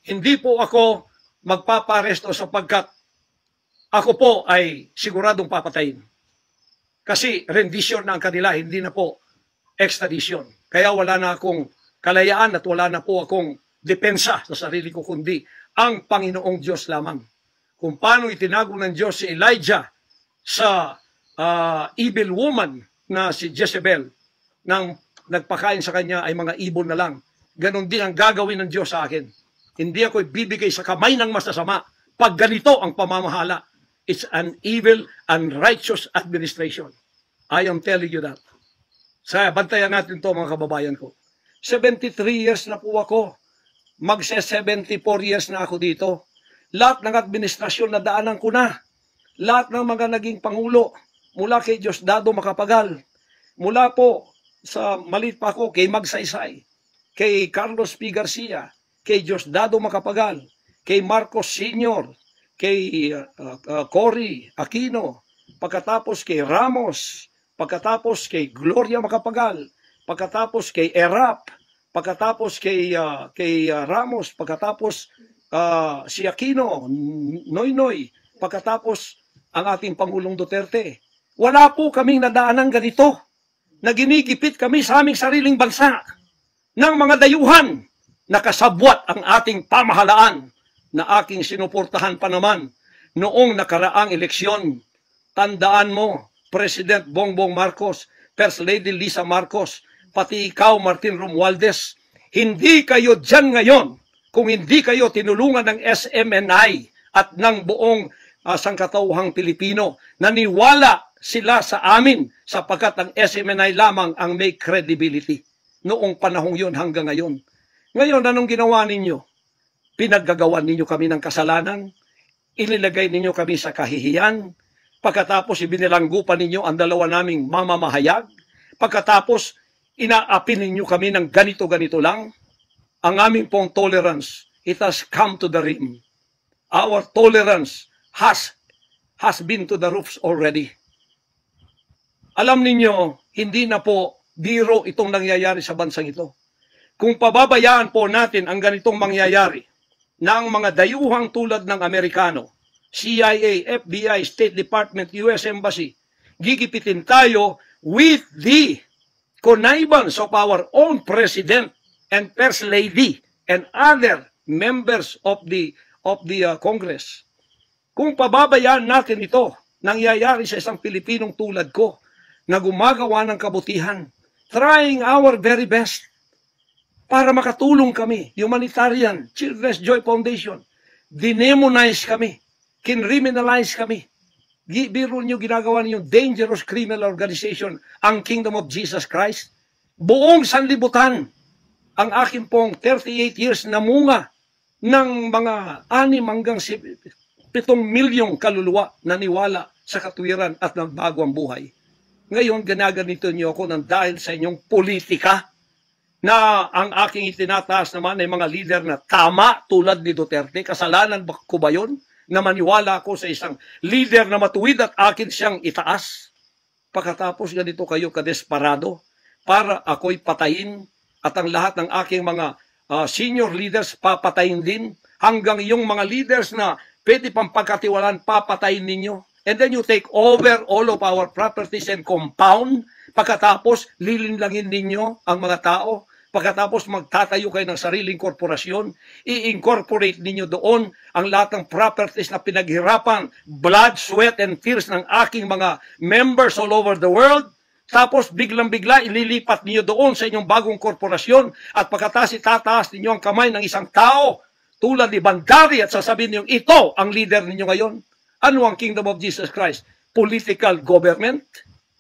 Hindi po ako magpaparesto sapagkat ako po ay siguradong papatayin. Kasi rendition na ang kanila, hindi na po extradition. Kaya wala na akong kalayaan at wala na po akong depensa sa sarili ko, kundi ang Panginoong Diyos lamang. Kung paano itinago ng Diyos si Elijah sa evil woman na si Jezebel, nang nagpakain sa kanya ay mga ibon na lang. Ganon din ang gagawin ng Diyos sa akin. Hindi ako ibibigay sa kamay ng masasama pag ganito ang pamamahala. It's an evil, unrighteous administration. I am telling you that. Bantayan natin to mga kababayan ko. 73 years na po ako. Magse-74 years na ako dito. Lahat ng administrasyon na daanan ko na. Lahat ng mga naging pangulo, mula kay Diosdado Macapagal, mula po sa maliit pa ako kay Magsaysay, kay Carlos P. Garcia, kay Diosdado Macapagal, kay Marcos Sr., kay Cory Aquino, pagkatapos kay Ramos, pagkatapos kay Gloria Macapagal, pagkatapos kay Erap, pagkatapos kay Ramos, pagkatapos si Aquino, Noynoy, pagkatapos ang ating Pangulong Duterte. Wala po kaming nadaanan ganito na ginigipit kami sa aming sariling bansa ng mga dayuhan. Nakasabwat ang ating pamahalaan na aking sinuportahan pa naman noong nakaraang eleksyon. Tandaan mo, President Bongbong Marcos, First Lady Lisa Marcos, pati ikaw, Martin Romualdez, hindi kayo dyan ngayon kung hindi kayo tinulungan ng SMNI at ng buong sangkatauhang Pilipino. Naniwala sila sa amin sapagkat ang SMNI lamang ang may credibility noong panahong yun hanggang ngayon. Ngayon, anong ginawa ninyo? Pinaggagawan ninyo kami ng kasalanan, inilagay ninyo kami sa kahihiyan, pagkatapos ibinilanggupan ninyo ang dalawa naming mamamahayag, pagkatapos inaapin ninyo kami ng ganito-ganito lang. Ang aming pong tolerance, it has come to the rim. Our tolerance has been to the roofs already. Alam ninyo, hindi na po biro itong nangyayari sa bansang ito. Kung pababayaan po natin ang ganitong mangyayari ng mga dayuhang tulad ng Amerikano, CIA, FBI, State Department, US Embassy, gigipitin tayo with the connivance of our own President and First Lady and other members of the Congress. Kung pababayaan natin ito, nangyayari sa isang Pilipinong tulad ko na gumagawa ng kabutihan, trying our very best para makatulong kami, humanitarian, Children's Joy Foundation, dinemonize kami, kinriminalize kami. Biro nyo ginagawa niyo dangerous criminal organization, ang Kingdom of Jesus Christ. Buong sanlibutan, ang akin pong 38 years na munga ng mga 6 hanggang 7 milyong kaluluwa na niwala sa katuwiran at nagbago ang buhay. Ngayon, ganaganito niyo ako ng dahil sa inyong politika na ang aking itinataas naman ay mga leader na tama tulad ni Duterte. Kasalanan ko ba yun? Na maniwala ako sa isang leader na matuwid at akin siyang itaas. Pagkatapos ganito kayo kadesperado para ako'y patayin at ang lahat ng aking mga senior leaders papatayin din, hanggang yung mga leaders na pwede pang pagkatiwalaan papatayin ninyo. And then you take over all of our properties and compound. Pagkatapos lilinlangin ninyo ang mga tao. Pagkatapos magtatayo kayo ng sariling korporasyon, i-incorporate ninyo doon ang lahat ng properties na pinaghirapan, blood, sweat, and tears ng aking mga members all over the world. Tapos biglang-bigla ililipat ninyo doon sa inyong bagong korporasyon at pagkatapos itataas ninyo ang kamay ng isang tao tulad ni Bandari at sasabihin niyo, ito ang leader ninyo ngayon. Ano ang Kingdom of Jesus Christ? Political government?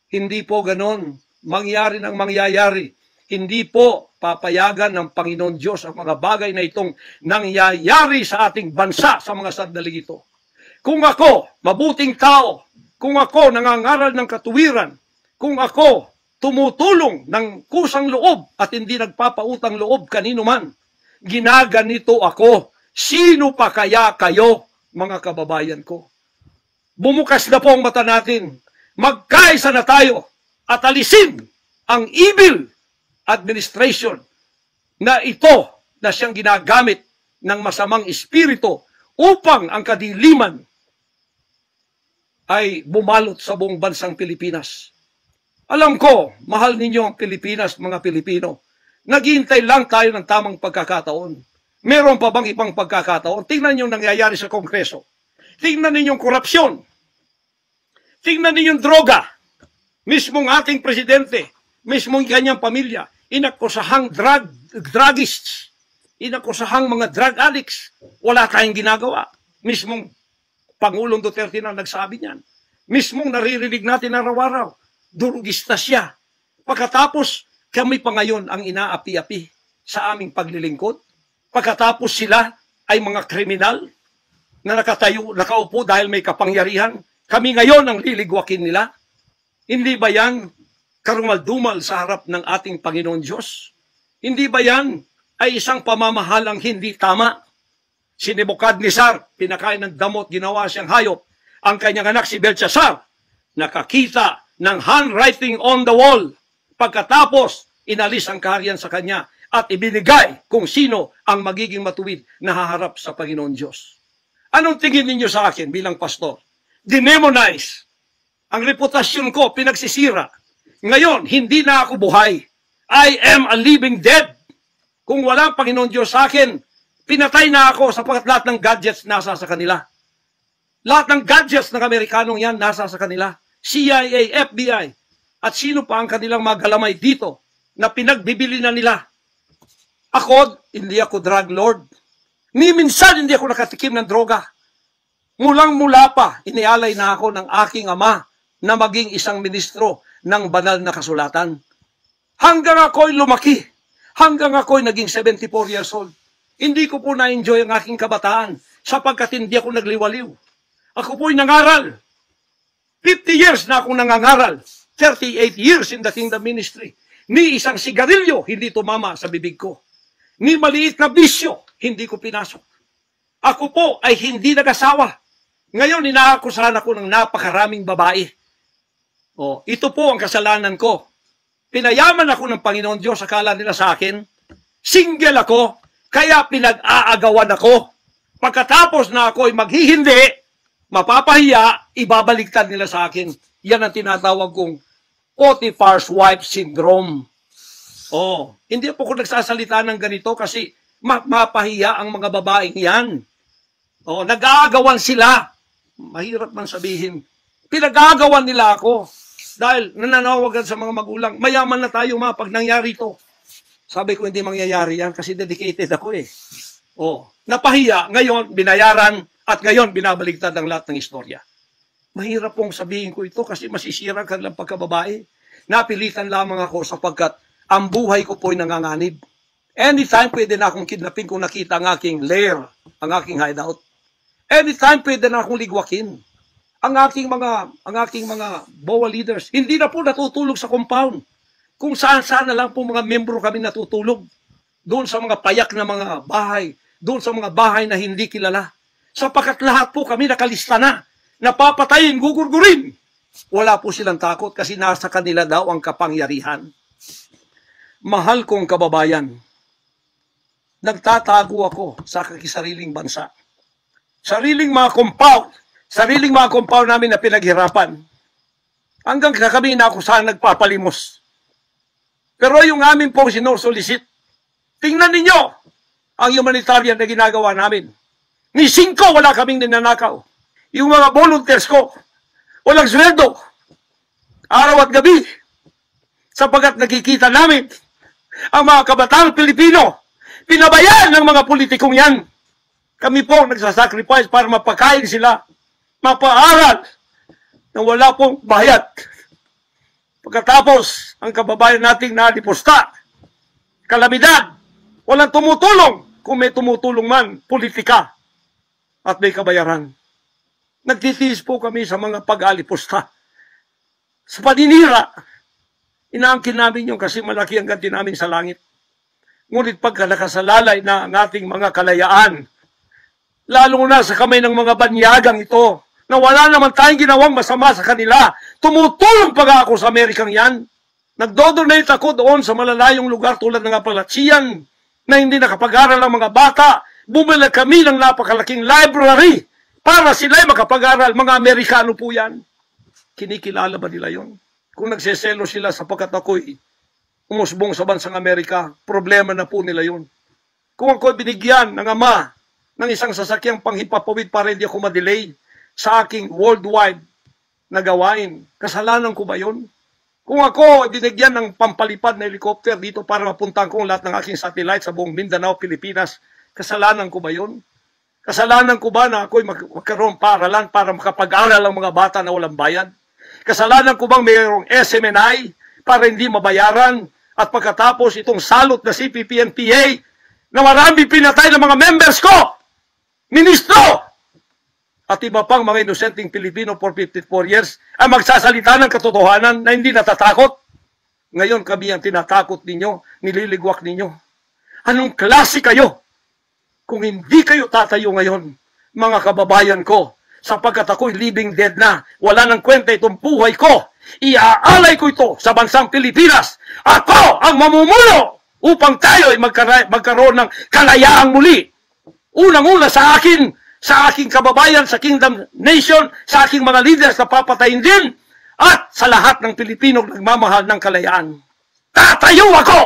Hindi po ganon. Mangyari ng mangyayari. Hindi po papayagan ng Panginoon Diyos ang mga bagay na itong nangyayari sa ating bansa sa mga sandaling ito. Kung ako, mabuting tao, kung ako nangangaral ng katuwiran, kung ako tumutulong ng kusang loob at hindi nagpapautang loob kanino man, ginaganito ako. Sino pa kaya kayo, mga kababayan ko? Bumukas na po ang mata natin. Magkaisa na tayo at alisin ang evil administration na ito na siyang ginagamit ng masamang espiritu upang ang kadiliman ay bumalot sa buong bansang Pilipinas. Alam ko, mahal ninyo ang Pilipinas, mga Pilipino. Naghihintay lang tayo ng tamang pagkakataon. Meron pa bang ibang pagkakataon? Tingnan niyo nangyayari sa Kongreso. Tingnan niyo yung korupsyon. Tingnan niyo yung droga. Mismong ating presidente, mismong kanyang pamilya, inakusahang druggists, inakusahang mga drug addicts. Wala tayong ginagawa. Mismong Pangulong Duterte na nagsabi niyan. Mismong naririnig natin araw-araw, durugista siya. Pagkatapos, kami pa ngayon ang inaapi-api sa aming paglilingkod. Pagkatapos sila ay mga kriminal na nakaupo dahil may kapangyarihan. Kami ngayon ang liligwakin nila. Hindi ba yan karumal-dumal sa harap ng ating Panginoon Diyos? Hindi ba yan ay isang pamamahalang hindi tama? Si Nebukadnezar, pinakain ng damot, ginawa siyang hayop. Ang kanyang anak si Belshazzar, nakakita ng handwriting on the wall. Pagkatapos, inalis ang kaharian sa kanya at ibinigay kung sino ang magiging matuwid na haharap sa Panginoon Diyos. Anong tingin ninyo sa akin bilang pastor? Dinemonize. Ang reputasyon ko pinagsisira. Ngayon, hindi na ako buhay. I am a living dead. Kung walang Panginoon Diyos sa akin, pinatay na ako sapagkat lahat ng gadgets nasa sa kanila. Lahat ng gadgets ng Amerikanong yan nasa sa kanila. CIA, FBI, at sino pa ang kanilang mga galamay dito na pinagbibili na nila. Ako, hindi ako drug lord. Ni minsan hindi ako nakatikim ng droga. Mulang-mula pa, inialay na ako ng aking ama na maging isang ministro ng banal na kasulatan. Hanggang ako'y lumaki, hanggang ako'y naging 74 years old. Hindi ko po na-enjoy ang aking kabataan sapagkat hindi ako nagliwaliw. Ako po'y nangaral. 50 years na akong nangangaral. 38 years in the kingdom ministry. Ni isang sigarilyo, hindi tumama sa bibig ko. Ni maliit na bisyo, hindi ko pinasok. Ako po ay hindi nag-asawa. Ngayon, inaakusahan ako ng napakaraming babae. O, ito po ang kasalanan ko. Pinayaman ako ng Panginoon Diyos, akala nila sa akin. Single ako. Kaya pinag-aagawan ako. Pagkatapos na ako'y maghihindi, mapapahiya, ibabaliktad nila sa akin. Yan ang tinatawag kong Potiphar's wife syndrome. Oh, hindi po ako nagsasalita ng ganito kasi mapahiya ang mga babaeng yan. Oh, nag-aagawan sila. Mahirap man sabihin. Pinag-aagawan nila ako. Dahil nananawagan sa mga magulang, mayaman na tayo pag nangyari ito. Sabi ko, hindi mangyayari yan kasi dedicated ako eh. Oh, napahiya, ngayon binayaran at ngayon binabaligtad ang lahat ng istorya. Mahirap pong sabihin ko ito kasi masisira ka lang pagkababae. Napilitan lamang ako sapagkat ang buhay ko po'y nanganganib. Anytime pwede na akong kidnapin kung nakita ang aking lair, ang aking hideout. Anytime pwede na akong ligwakin. Ang aking mga BOA leaders, hindi na po natutulog sa compound. Kung saan-saan na lang po mga membro kami natutulog. Doon sa mga payak na mga bahay, doon sa mga bahay na hindi kilala. Sapagkat lahat po kami nakalista na, napapatayin, gugurgurin. Wala po silang takot kasi nasa kanila daw ang kapangyarihan. Mahal kong kababayan, nagtatago ako sa kakisariling bansa. Sariling mga compound namin na pinaghirapan. Hanggang kami na ako saan nagpapalimos. Pero yung amin pong sinusulisit, tingnan ninyo ang humanitarian na ginagawa namin. Ni 5 wala kaming ninanakaw. Yung mga volunteers ko, walang sweldo. Araw at gabi. Sapagat nakikita namin ang mga kabataang Pilipino, pinabayaan ng mga politikong yan. Kami po nagsasacrifice para mapakain sila, mapaaral na wala pong bayad. Pagkatapos, ang kababayan nating nalipusta, kalamidad, walang tumutulong. Kung may tumutulong man, politika at may kabayaran. Nagtitiis po kami sa mga pag-alipusta. Sa paninira, inaangkin namin yung kasi malaki ang ganti namin sa langit. Ngunit pagka nakasalalay na ang ating mga kalayaan, lalo na sa kamay ng mga banyagang ito, na wala naman tayong ginawang masama sa kanila. Tumutulong pa ako sa Amerikang yan. Nagdodonate ako doon sa malalayong lugar tulad ng Apalachian na hindi nakapag-aral ang mga bata Bumili kami ng napakalaking library para sila'y makapag-aral. Mga Amerikano po yan. Kinikilala ba nila yon? Kung nagseselo sila sapagkat ako'y umusbong sa bansang Amerika, problema na po nila yon. Kung ako'y binigyan ng ama ng isang sasakyang panghipapawid para hindi ako madelay sa aking worldwide na gawain, kasalanan ko ba yon? Kung ako binigyan ng pampalipad na helicopter dito para mapuntahan ko lahat ng aking satellite sa buong Mindanao, Pilipinas, kasalanan ko ba yon? Kasalanan ko ba na ako'y magkaroon paaralan para makapag-aral ang mga bata na walang bayad? Kasalanan ko bang mayroong SMNI para hindi mabayaran at pagkatapos itong salot na CPP-NPA na marami pinatay ng mga members ko, ministro, at iba pang mga inosenteng Pilipino for 54 years ay magsasalita ng katotohanan na hindi natatakot. Ngayon kami ang tinatakot ninyo, nililigwak ninyo. Anong klase kayo? Kung hindi kayo tatayo ngayon, mga kababayan ko, sapagkat ako'y living dead na, wala nang kwenta itong buhay ko, iaalay ko ito sa bansang Pilipinas. Ako ang mamumuno upang tayo ay magkaroon ng kalayaang muli. Unang-una sa aking kababayan, sa Kingdom Nation, sa aking mga leaders na papatayin din, at sa lahat ng Pilipino nagmamahal ng kalayaan. Tatayo ako!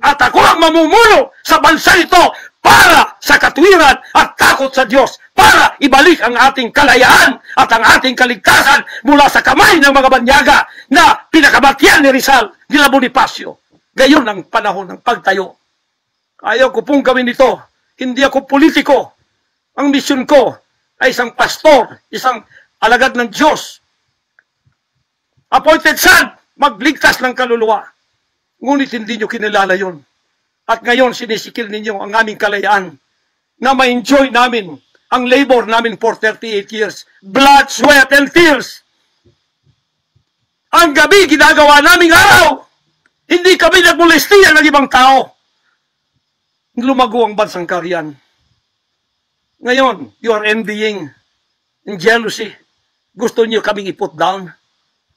At ako ang mamumuno sa bansa ito para sa katwiran at takot sa Diyos, para ibalik ang ating kalayaan at ang ating kaligtasan mula sa kamay ng mga banyaga na pinakamatyan ni Rizal, ni Bonifacio. Gayon ang panahon ng pagtayo. Ayaw ko pong gawin ito. Hindi ako politiko. Ang misyon ko ay isang pastor, isang alagad ng Diyos. Appointed son, magligtas ng kaluluwa. Ngunit hindi nyo kinilala yun. At ngayon sinisikil ninyo ang aming kalayaan na ma-enjoy namin ang labor namin for 38 years. Blood, sweat, and tears. Ang gabi ginagawa naming araw. Hindi kami nagmolestiya ng ibang tao. Lumago ang bansang Karian. Ngayon, you are envying and jealousy. Gusto niyo kaming i-put down.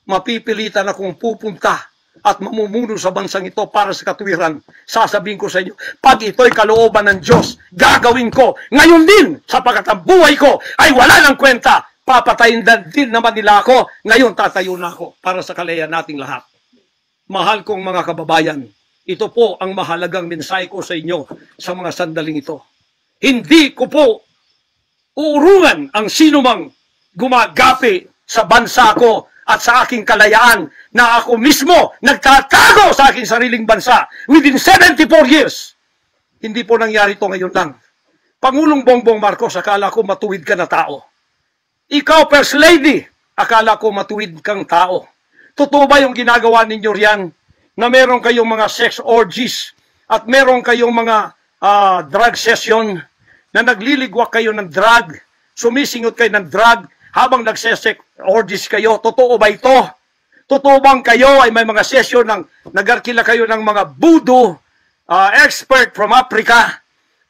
Mapipilitan akong pupunta at mamumuno sa bansang ito para sa katwiran. Sasabihin ko sa inyo, pag ito'y kalooban ng Diyos, gagawin ko. Ngayon din, sapagkat ang buhay ko ay wala ng kwenta. Papatayin din naman nila ako. Ngayon tatayo na ako para sa kalayaan nating lahat. Mahal kong mga kababayan, ito po ang mahalagang mensahe ko sa inyo sa mga sandaling ito. Hindi ko po uurungan ang sinumang gumagapi sa bansa ko at sa aking kalayaan na ako mismo nagtatago sa aking sariling bansa within 74 years. Hindi po nangyari ito ngayon lang. Pangulong Bongbong Marcos, akala ko matuwid ka na tao. Ikaw, First Lady, akala ko matuwid kang tao. Totoo ba yung ginagawa ninyo riyan na meron kayong mga sex orgies at meron kayong mga drug session na nagliligwak kayo ng drug, sumisingot kayo ng drug habang nagsesex orgies kayo? Totoo ba ito? Totoo bang kayo ay may mga session ng nagarkila kayo ng mga voodoo expert from Africa,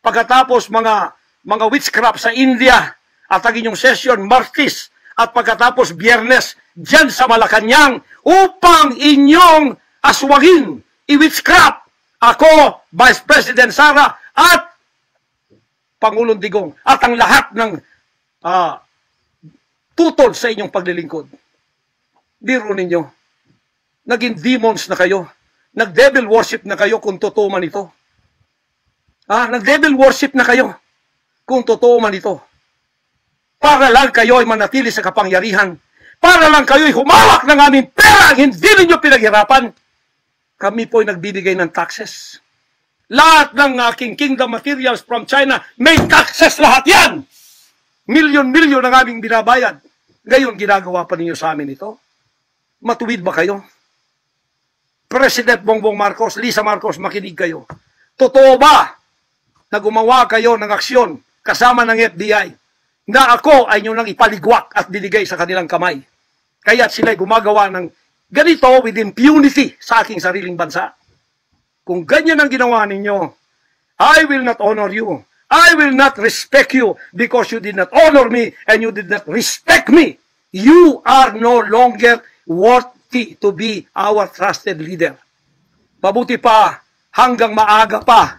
pagkatapos mga witchcraft sa India, at ang inyong session Martes, at pagkatapos Biyernes dyan sa Malacanang upang inyong aswagin, i-witchcraft ako, Vice President Sara, at Pangulong Digong, at ang lahat ng tutol sa inyong paglilingkod. Biro ninyo, naging demons na kayo, nag-devil worship na kayo kung totoo man ito. Nag-devil worship na kayo kung totoo man ito. Para lang kayo ay manatili sa kapangyarihan, para lang kayo ay humawak ng aming pera, hindi ninyo pinaghirapan. Kami po ay nagbibigay ng taxes. Lahat ng aking kingdom materials from China, may taxes lahat yan. Milyon-milyon ang aming binabayad. Ngayon, ginagawa pa ninyo sa amin ito. Matuwid ba kayo? President Bongbong Marcos, Lisa Marcos, makinig kayo. Totoo ba na gumawa kayo ng aksyon kasama ng FBI na ako ay nyo nang ipaligwak at binigay sa kanilang kamay? Kaya't sila'y gumagawa ng ganito with impunity sa aking sariling bansa. Kung ganyan ang ginawa ninyo, I will not honor you. I will not respect you because you did not honor me and you did not respect me. You are no longer worthy to be our trusted leader. Mabuti pa, hanggang maaga pa,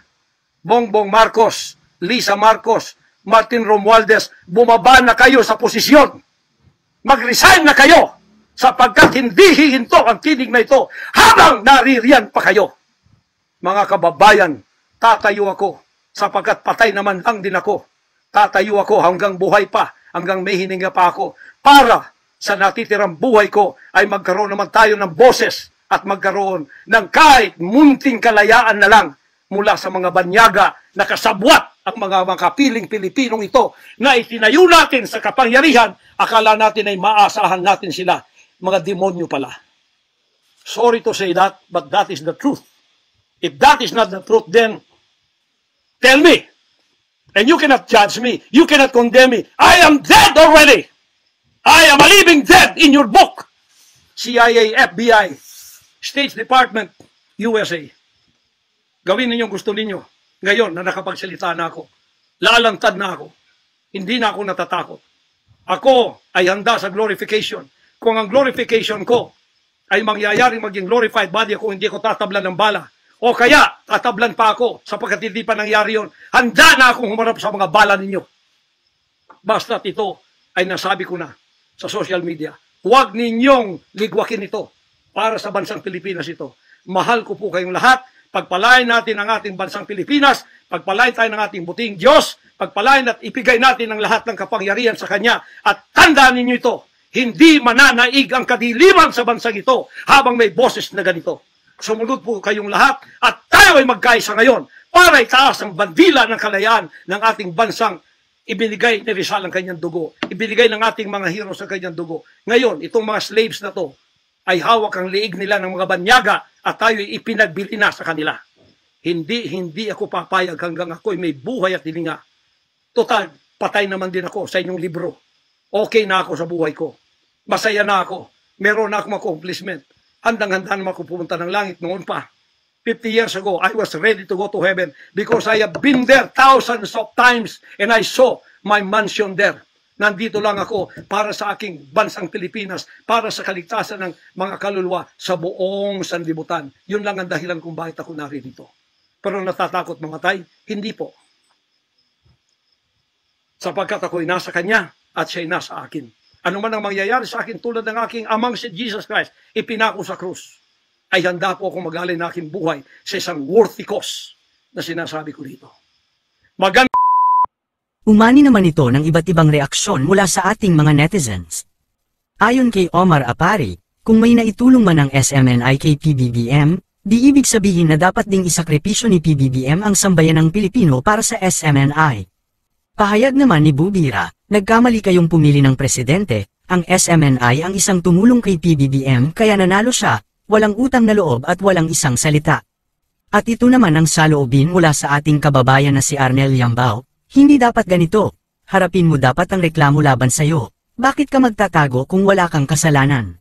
Bongbong Marcos, Lisa Marcos, Martin Romualdez, bumaba na kayo sa posisyon. Mag-resign na kayo sapagkat hindi hihinto ang tinig na ito habang naririyan pa kayo. Mga kababayan, tatayo ako sapagkat patay naman lang din ako. Tatayo ako hanggang buhay pa, hanggang may hininga pa ako para sa natitirang buhay ko ay magkaroon naman tayo ng boses at magkaroon ng kahit munting kalayaan na lang mula sa mga banyaga na kasabwat ang mga makapiling Pilipinong ito na itinayo natin sa kapangyarihan, akala natin ay maasahan natin sila. Mga demonyo pala. Sorry to say that, but that is the truth. If that is not the truth, then tell me. And you cannot judge me. You cannot condemn me. I am dead already. I am a living dead in your book. CIA, FBI, State Department, USA. Gawin ninyong gusto ninyo. Ngayon na nakapagsalita na ako, lalantad na ako, hindi na ako natatakot. Ako ay handa sa glorification. Kung ang glorification ko ay mangyayaring maging glorified body ako, hindi ko tatablan ng bala. O kaya, tatablan pa ako sapagkat hindi pa nangyari yun. Handa na akong humarap sa mga bala ninyo. Basta't ito ay nasabi ko na sa social media. Huwag ninyong ligwakin ito para sa bansang Pilipinas ito. Mahal ko po kayong lahat. Pagpalain natin ang ating bansang Pilipinas, pagpalain tayo ng ating buting Diyos, pagpalain at ipigay natin ang lahat ng kapangyarihan sa Kanya. At tandaan ninyo ito, hindi mananaig ang kadiliman sa bansang ito habang may boses na ganito. Sumunod po kayong lahat at tayo ay magkaisa ngayon para itaas ang bandila ng kalayaan ng ating bansang ibinigay ni Rizal ang kanyang dugo. Ibinigay ng ating mga heroes ang kanyang dugo. Ngayon, itong mga slaves na to ay hawak ang liig nila ng mga banyaga at tayo ipinagbili na sa kanila. Hindi ako papayag hanggang ako'y may buhay at hininga. Total, patay naman din ako sa inyong libro. Okay na ako sa buhay ko. Masaya na ako. Meron na akong accomplishment. Handang-handa naman ako pumunta ng langit noon pa. 50 years ago, I was ready to go to heaven because I have been there thousands of times and I saw my mansion there. Nandito lang ako para sa aking bansang Pilipinas, para sa kaligtasan ng mga kaluluwa sa buong sanlibutan. Yun lang ang dahilan kung bakit ako narito. Pero natatakot mamatay? Hindi po. Sapagkat ako'y nasa Kanya at siya'y nasa akin. Ano man ang mangyayari sa akin tulad ng aking amang si Jesus Christ, ipinako sa krus, ay handa po akong mag-alay ng aking buhay sa isang worthy cause na sinasabi ko dito. Umani naman ito ng iba't ibang reaksyon mula sa ating mga netizens. Ayon kay Omar Apari, kung may naitulong man ang SMNI kay PBBM, di ibig sabihin na dapat ding isakripisyo ni PBBM ang sambayanang Pilipino para sa SMNI. Pahayag naman ni Bubira, nagkamali kayong pumili ng presidente, ang SMNI ang isang tumulong kay PBBM kaya nanalo siya, walang utang na loob at walang isang salita. At ito naman ang saloobin mula sa ating kababayan na si Arnel Yambao, hindi dapat ganito, harapin mo dapat ang reklamo laban sa'yo, bakit ka magtatago kung wala kang kasalanan?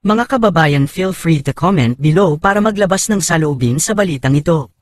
Mga kababayan, feel free to comment below para maglabas ng saloobin sa balitang ito.